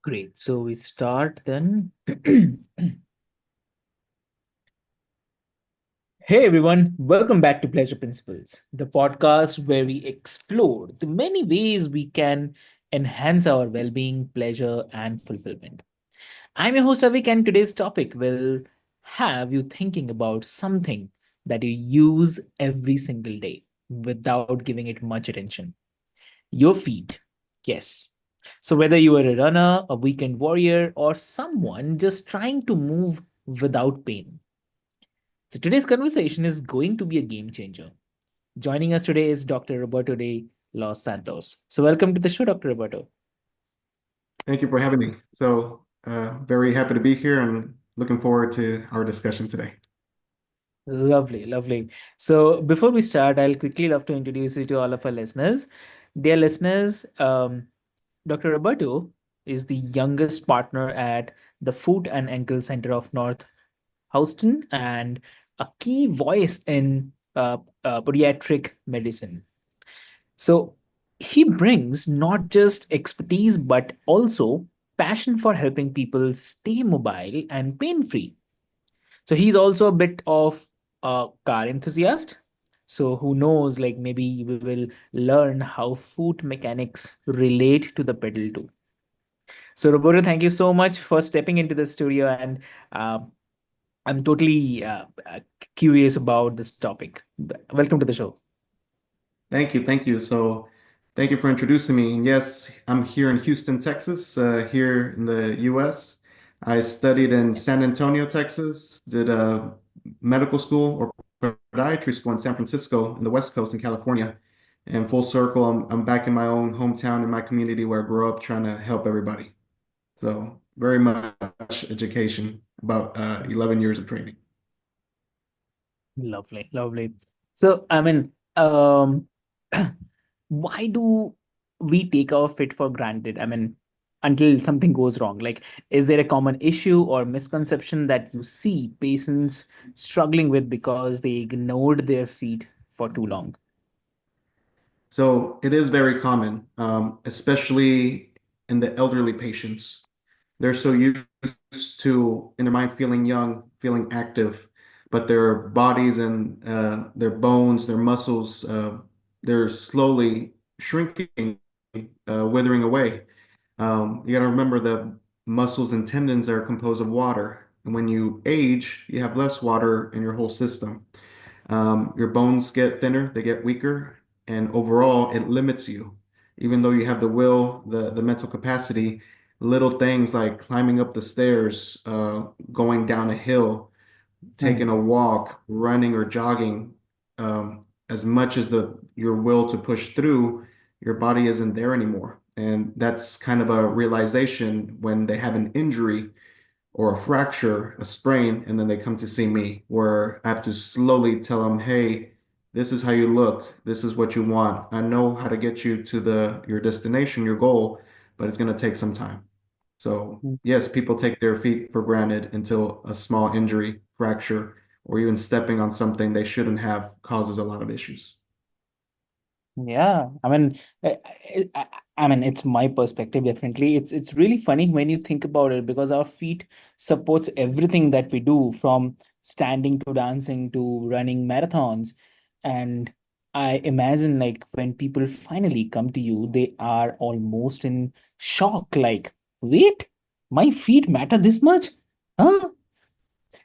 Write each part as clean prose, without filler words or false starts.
Great. So we start then. Hey everyone, welcome back to Pleasure Principles, the podcast where we explore the many ways we can enhance our well being, pleasure, and fulfillment. I'm your host Avik, and today's topic will have you thinking about something that you use every single day without giving it much attention: your feet. Yes. So, whether you are a runner, a weekend warrior, or someone just trying to move without pain, so today's conversation is going to be a game changer. Joining us today is Dr. Roberto de Los Santos. So, welcome to the show, Dr. Roberto. Thank you for having me. Very happy to be here and looking forward to our discussion today. Lovely, lovely. So, before we start, I'll quickly love to introduce you to all of our listeners. Dear listeners, Dr. Roberto is the youngest partner at the Foot and Ankle Center of North Houston and a key voice in pediatric medicine. So he brings not just expertise but also passion for helping people stay mobile and pain free. So he's also a bit of a car enthusiast. So who knows, like maybe we will learn how foot mechanics relate to the pedal too. So Roberto, thank you so much for stepping into the studio and uh, I'm totally curious about this topic. Welcome to the show. Thank you. Thank you. Thank you for introducing me. And yes, I'm here in Houston, Texas, here in the US. I studied in San Antonio, Texas, did a medical school or podiatry school in San Francisco in the West Coast in California. And full circle, I'm back in my own hometown in my community where I grew up trying to help everybody. So very much education, about 11 years of training. Lovely, lovely. So, I mean, why do we take our fit for granted? I mean, until something goes wrong. Like, is there a common issue or misconception that you see patients struggling with because they ignored their feet for too long? So it is very common, especially in the elderly patients. They're so used to, in their mind, feeling young, feeling active, but their bodies and their bones, their muscles, they're slowly shrinking, withering away. You got to remember the muscles and tendons are composed of water. And when you age, you have less water in your whole system. Your bones get thinner, they get weaker, and overall it limits you. Even though you have the will, the mental capacity, little things like climbing up the stairs, going down a hill, taking a walk, running or jogging, as much as the your will to push through, your body isn't there anymore. And that's kind of a realization when they have an injury or a fracture, a sprain, and then they come to see me, where I have to slowly tell them, hey, this is how you look, this is what you want. I know how to get you to the your destination, your goal, but it's going to take some time. So, yes, people take their feet for granted until a small injury, fracture, or even stepping on something they shouldn't have causes a lot of issues. Yeah, I mean, I mean, it's my perspective, definitely. It's really funny when you think about it because our feet supports everything that we do, from standing to dancing to running marathons. And I imagine like when people finally come to you, they are almost in shock, like, wait, my feet matter this much? Huh?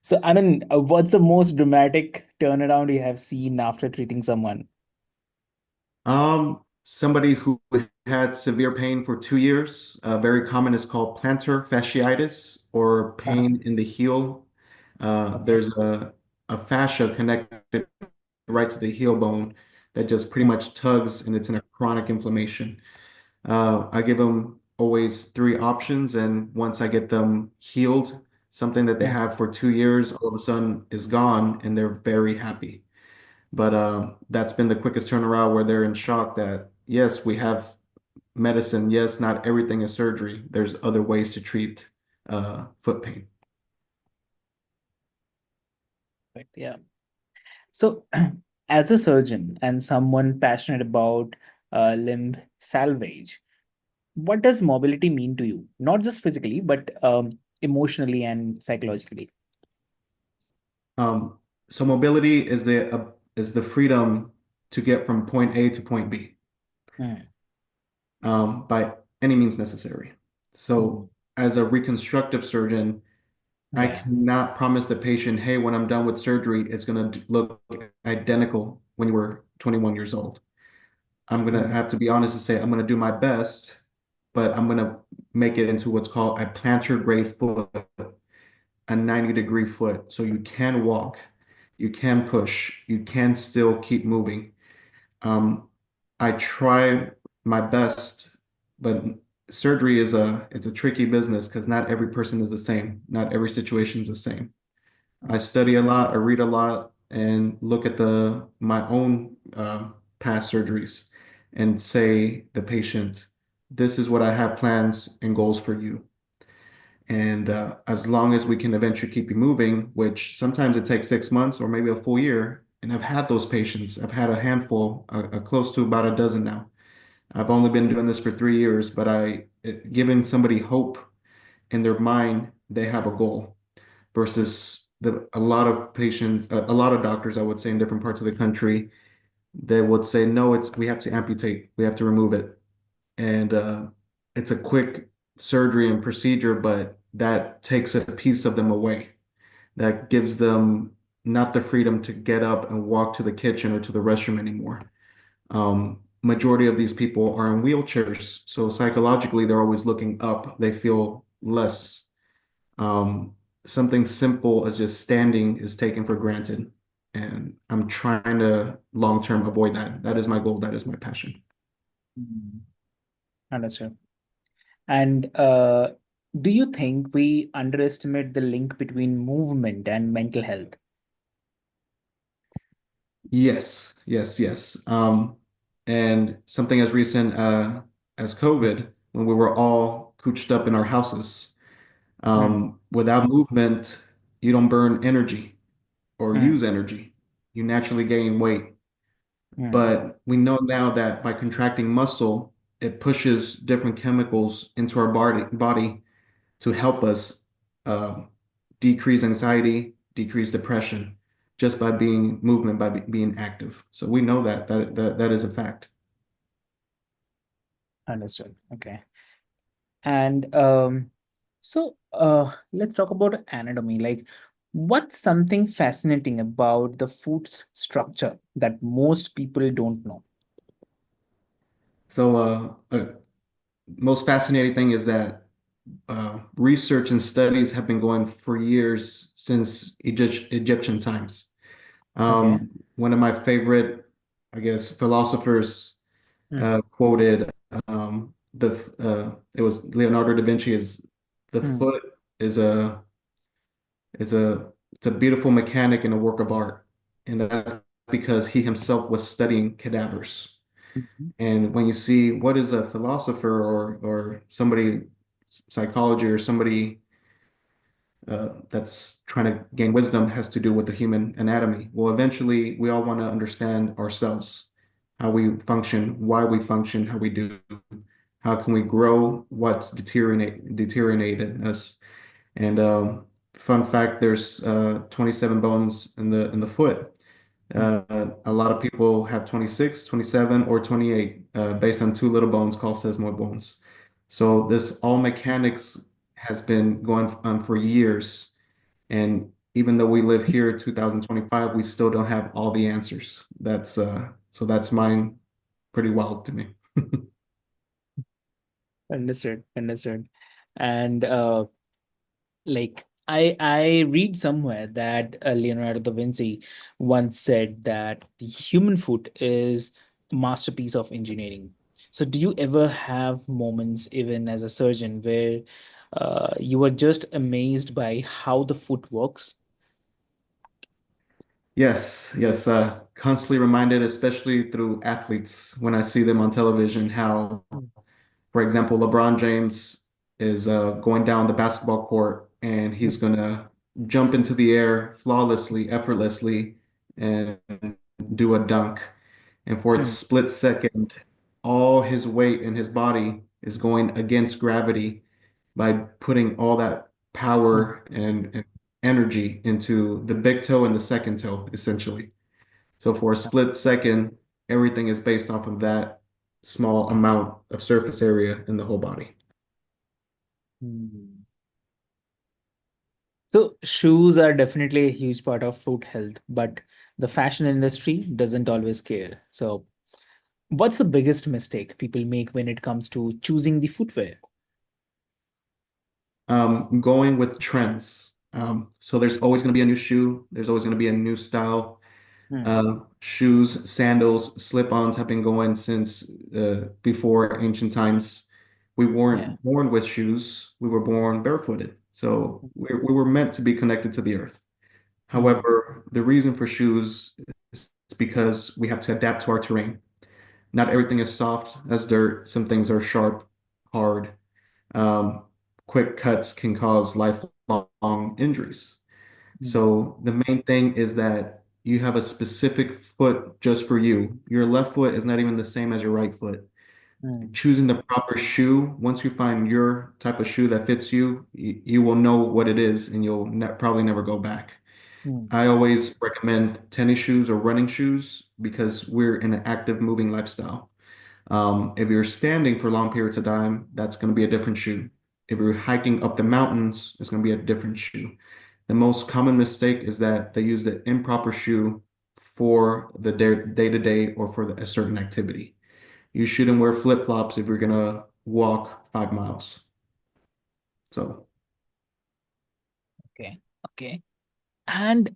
So, I mean, what's the most dramatic turnaround you have seen after treating someone? Somebody who had severe pain for 2 years, very common is called plantar fasciitis or Uh-huh. pain in the heel. Okay. There's a fascia connected right to the heel bone that just pretty much tugs and it's in a chronic inflammation. I give them always three options, and once I get them healed, something that they Yeah. have for 2 years all of a sudden is gone and they're very happy. But that's been the quickest turnaround where they're in shock that, yes, we have medicine. Yes, not everything is surgery. There's other ways to treat foot pain. Right. Yeah. So, as a surgeon and someone passionate about limb salvage, what does mobility mean to you? Not just physically, but emotionally and psychologically. Um, so mobility is the freedom to get from point A to point B Mm, by any means necessary. mm, So as a reconstructive surgeon, I yeah. cannot promise the patient, hey, when I'm done with surgery, it's going to look identical when you were 21 years old. I'm going to Mm, have to be honest and say, I'm going to do my best, but I'm going to make it into what's called a plantar grade foot, a 90-degree foot. So you can walk, you can push, you can still keep moving. Um, I try my best, but surgery is it's a tricky business because not every person is the same. Not every situation is the same. I study a lot, I read a lot, and look at the my own past surgeries and say the patient, this is what I have plans and goals for you. And as long as we can eventually keep you moving, which sometimes it takes 6 months or maybe a full year, and I've had those patients. I've had a handful, close to about a dozen now. I've only been doing this for 3 years, but giving somebody hope in their mind, they have a goal versus a lot of patients, a lot of doctors, I would say, in different parts of the country, they would say, no, we have to amputate, we have to remove it. And it's a quick surgery and procedure, but that takes a piece of them away. That gives them not the freedom to get up and walk to the kitchen or to the restroom anymore. Majority of these people are in wheelchairs, so psychologically, they're always looking up. They feel less. Um, Something simple as just standing is taken for granted. And I'm trying to long term avoid that. That is my goal. That is my passion. mm. Understood. And do you think we underestimate the link between movement and mental health? Yes, yes, yes. And something as recent as COVID, when we were all cooped up in our houses, Mm, without movement, you don't burn energy or mm, use energy. You naturally gain weight. mm, But we know now that by contracting muscle, it pushes different chemicals into our body to help us um, decrease anxiety, decrease depression, just by being movement, by being active. So we know that is a fact. understood. Okay. And let's talk about anatomy. Like, what's something fascinating about the food's structure that most people don't know? So most fascinating thing is that research and studies have been going for years since Egyptian times. Okay. One of my favorite, I guess, philosophers Mm, quoted it was Leonardo da Vinci is the mm, foot is a is a it's a beautiful mechanic and a work of art, and that's because he himself was studying cadavers. mhm, And when you see what is a philosopher or somebody psychology or somebody that's trying to gain wisdom has to do with the human anatomy. Well, eventually, we all want to understand ourselves, how we function, why we function, how we do, how can we grow, what's deteriorated us. And fun fact, there's 27 bones in the foot. mm, A lot of people have 26, 27, or 28 based on two little bones called sesamoid bones. So this all mechanics has been going on for years. And even though we live here in 2025, we still don't have all the answers. That's mine pretty wild to me. understood. Understood. And like I read somewhere that Leonardo da Vinci once said that the human foot is a masterpiece of engineering. So do you ever have moments, even as a surgeon, where you are just amazed by how the foot works? Yes, yes, constantly reminded, especially through athletes when I see them on television, how, Mm, for example, LeBron James is going down the basketball court and he's mm, gonna jump into the air flawlessly, effortlessly, and do a dunk. And for a mm, split second, all his weight in his body is going against gravity by putting all that Mm, power and energy into the big toe and the second toe, essentially. So for a split second, everything is based off of that small amount of surface area in the whole body. mm. So shoes are definitely a huge part of foot health, but the fashion industry doesn't always care. So what's the biggest mistake people make when it comes to choosing the footwear? Going with trends. So there's always going to be a new shoe. There's always going to be a new style. Mm, Shoes, sandals, slip-ons have been going since before ancient times. We yeah. weren't born with shoes. We were born barefooted. So we were meant to be connected to the earth. Mm, However, the reason for shoes is because we have to adapt to our terrain. Not everything is soft as dirt. Some things are sharp, hard. Um, Quick cuts can cause lifelong injuries. mm, So the main thing is that you have a specific foot just for you. Your left foot is not even the same as your right foot. mm, Choosing the proper shoe, once you find your type of shoe that fits you, you will know what it is and you'll probably never go back. mm, I always recommend tennis shoes or running shoes because we're in an active moving lifestyle. If you're standing for long periods of time, that's going to be a different shoe. If you're hiking up the mountains, it's going to be a different shoe. The most common mistake is that they use the improper shoe for the day-to-day or for a certain activity. You shouldn't wear flip-flops if you're going to walk 5 miles. So, okay. Okay. And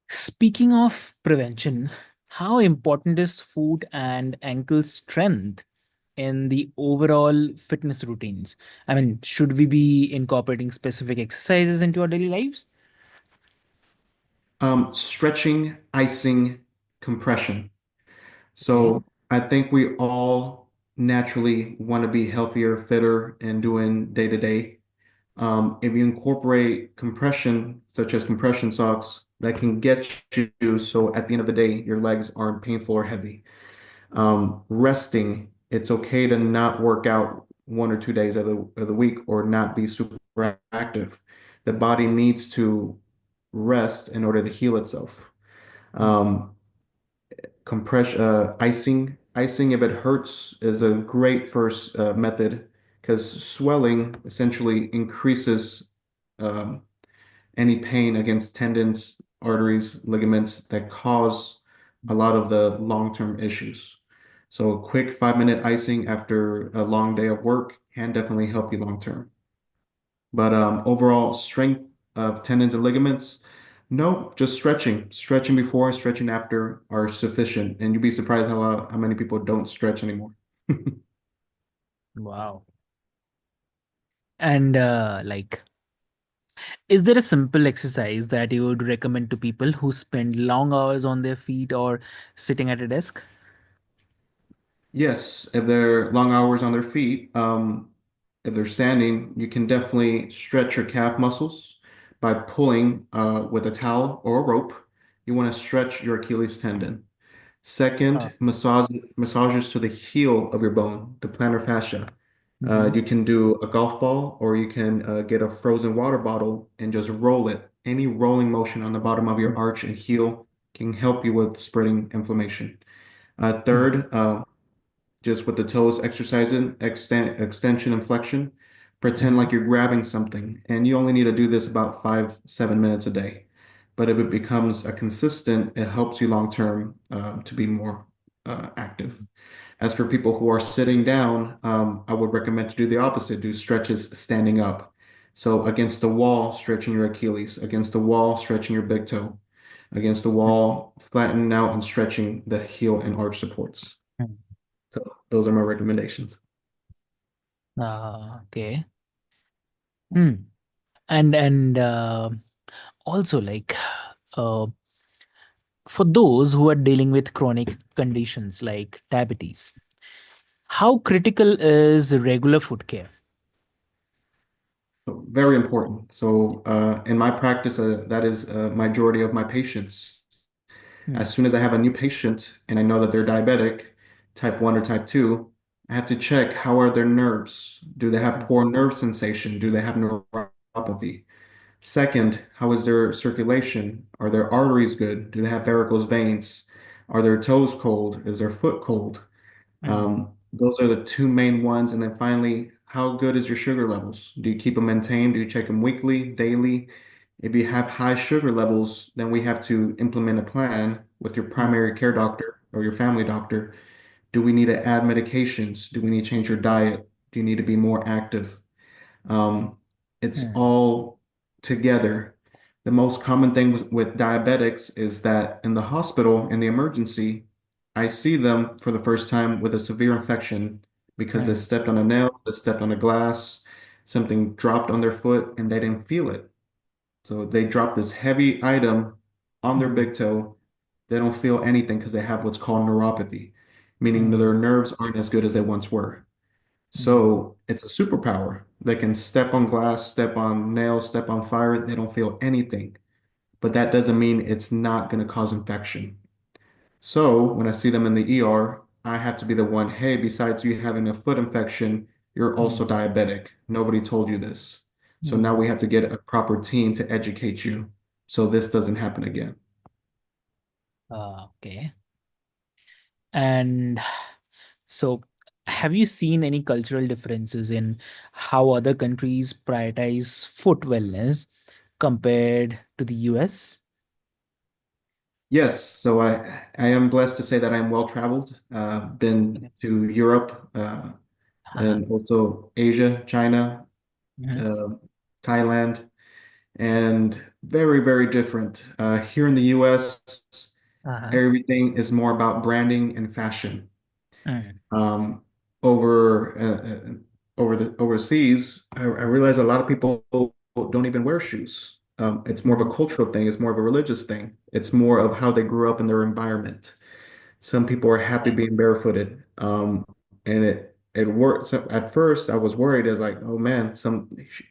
speaking of prevention, how important is foot and ankle strength in the overall fitness routines? I mean, should we be incorporating specific exercises into our daily lives? stretching, icing, compression. Okay. So I think we all naturally want to be healthier, fitter, and doing day to day. If you incorporate compression, such as compression socks, that can get you so at the end of the day, your legs aren't painful or heavy. Resting, it's okay to not work out 1 or 2 days of the week or not be super active. The body needs to rest in order to heal itself. Mm, Um, icing if it hurts is a great first method because swelling essentially increases um, any pain against tendons, arteries, ligaments that cause a lot of the long-term issues. So a quick 5-minute icing after a long day of work can definitely help you long term. But overall strength of tendons and ligaments, no, just stretching. Stretching before, stretching after are sufficient. And you'd be surprised how many people don't stretch anymore. wow. And is there a simple exercise that you would recommend to people who spend long hours on their feet or sitting at a desk? Yes, if they're long hours on their feet, if they're standing, you can definitely stretch your calf muscles by pulling with a towel or a rope. You want to stretch your Achilles tendon. Uh, Second, massages to the heel of your bone, the plantar fascia. mhm, You can do a golf ball or you can get a frozen water bottle and just roll it. Any rolling motion on the bottom of your mm, arch and heel can help you with spreading inflammation. mm, Third, just with the toes exercising, extension and flexion. Pretend mhm, like you're grabbing something, and you only need to do this about 5, 7 minutes a day. But if it becomes a consistent, it helps you long term to be more active. As for people who are sitting down, I would recommend to do the opposite, do stretches standing up. So against the wall, stretching your Achilles, against the wall, stretching your big toe, against the wall, flattening out and stretching the heel and arch supports. mm. So those are my recommendations. Okay. Mm. And also uh, for those who are dealing with chronic conditions like diabetes, how critical is regular foot care? So very important. So in my practice, that is a majority of my patients. Mm, As soon as I have a new patient and I know that they're diabetic, type 1 or type 2, I have to check how are their nerves? Do they have Mm, poor nerve sensation? Do they have neuropathy? Second, how is their circulation? Are their arteries good? Do they have varicose veins? Are their toes cold? Is their foot cold? mm, Those are the two main ones. And then finally, how good is your sugar levels? Do you keep them maintained? Do you check them weekly, daily? If you have high sugar levels, then we have to implement a plan with your mm, primary care doctor or your family doctor. Do we need to add medications? Do we need to change your diet? Do you need to be more active? Um, it's mm, all together. The most common thing with diabetics is that in the hospital, in the emergency, I see them for the first time with a severe infection because they mm, stepped on a nail, they stepped on a glass, something dropped on their foot, and they didn't feel it. So they drop this heavy item on their mm, big toe. They don't feel anything because they have what's called neuropathy, meaning that mm, their nerves aren't as good as they once were. mm, So it's a superpower. They can step on glass, step on nails, step on fire. They don't feel anything. But that doesn't mean it's not going to cause infection. So when I see them in the ER, I have to be the one, hey, besides you having a foot infection, you're also mm, diabetic. Nobody told you this. So now we mm. have to get a proper team to educate you so this doesn't happen again. Okay. And so, have you seen any cultural differences in how other countries prioritize foot wellness compared to the US? Yes, so I am blessed to say that I'm well traveled. Been Okay. to Europe, Uh-huh. and also Asia, China, Mhm. uh, Thailand, and very, very different. Here in the US, Uh-huh. everything is more about branding and fashion. Mm, Um, over the overseas, I realize a lot of people don't even wear shoes. It's more of a mm, cultural thing. It's more of a religious thing. It's more of how they grew up in their environment. Some people are happy yeah. being barefooted. And it worked. So at first, I was worried as like, oh man,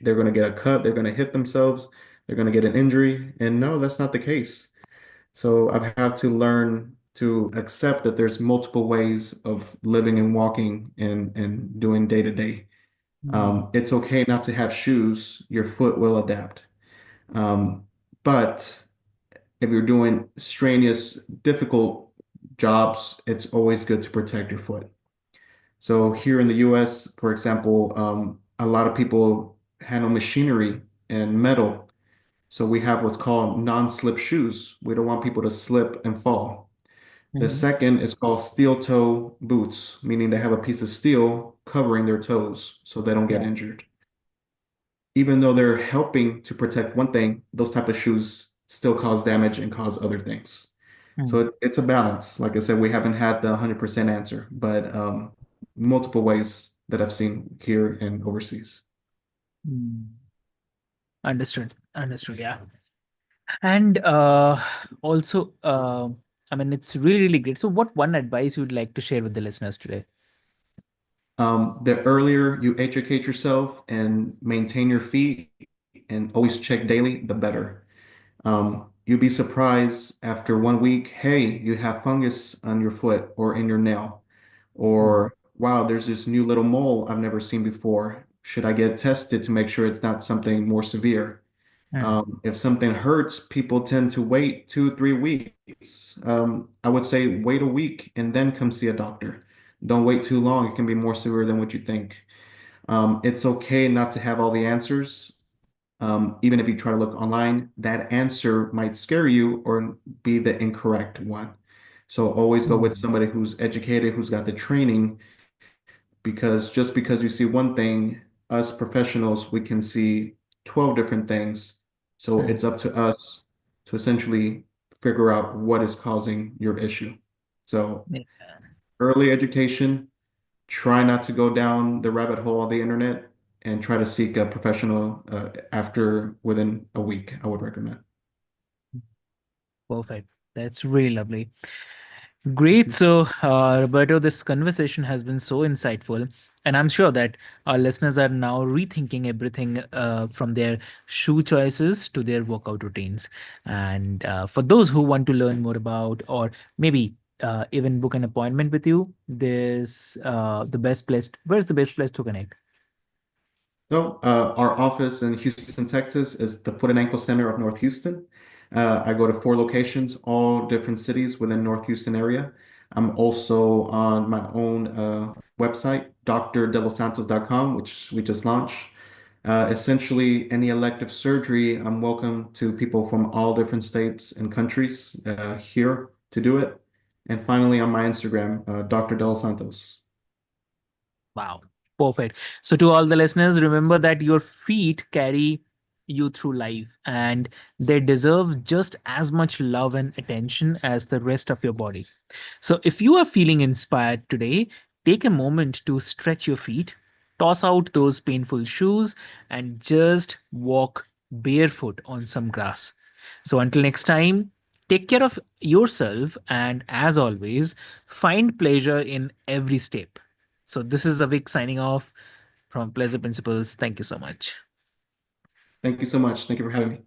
they're going to get a cut, they're going to hit themselves, they're going to get an injury. And no, that's not the case. So I've had to learn to accept that there's multiple ways of living and walking and doing day to day. Mm, It's okay not to have shoes. Your foot will adapt. Um, but if you're doing strenuous, difficult jobs, it's always good to protect your foot. So here in the US, for example, a lot of people handle machinery and metal. So we have what's called non-slip shoes. We don't want people to slip and fall. The mhm. second is called steel toe boots, meaning they have a piece of steel covering their toes so they don't get Yeah. injured. Even though they're helping to protect one thing, those type of shoes still cause damage and cause other things. So Mm, it's a balance. Like I said, we haven't had the 100% answer, but multiple ways that I've seen here and overseas. mm. Understood. Understood. Yeah. And also, I mean, it's really, really great. So, what one advice you'd like to share with the listeners today? The earlier you educate yourself and maintain your feet and always check daily, the better. You'd be surprised after 1 week, hey, you have fungus on your foot or in your nail. Mm, Or, wow, there's this new little mole I've never seen before. Should I get tested to make sure it's not something more severe? mm, If something hurts, people tend to wait 2, 3 weeks. I would say wait a week and then come see a doctor. Don't wait too long. It can be more severe than what you think. It's okay not to have all the answers. Even if you try to look online, that answer might scare you or be the incorrect one. So always go with mm, somebody who's educated, who's got the training, because just because you see one thing, us professionals, we can see 12 different things. So mm. it's up to us to essentially figure out what is causing your issue. So Yeah. early education, try not to go down the rabbit hole of the internet and try to seek a professional after within a week, I would recommend. Perfect. That's really lovely. Great. So, Roberto, this conversation has been so insightful. And I'm sure that our listeners are now rethinking everything from their shoe choices to their workout routines. And for those who want to learn more about, or maybe even book an appointment with you, where's the best place to connect? So, our office in Houston, Texas is the Foot and Ankle Center of North Houston. I go to 4 locations, all different cities within North Houston area. I'm also on my own website, drdelosantos.com, which we just launched. Essentially, any elective surgery, I'm welcome to people from all different states and countries here to do it. And finally, on my Instagram, Dr. De Los Santos. Wow. Perfect. So, to all the listeners, remember that your feet carry you through life and they deserve just as much love and attention as the rest of your body. So, if you are feeling inspired today, take a moment to stretch your feet, toss out those painful shoes, and just walk barefoot on some grass. So, until next time, take care of yourself and, as always, find pleasure in every step. So, this is Avik signing off from Pleasure Principles. Thank you so much. Thank you so much. Thank you for having me.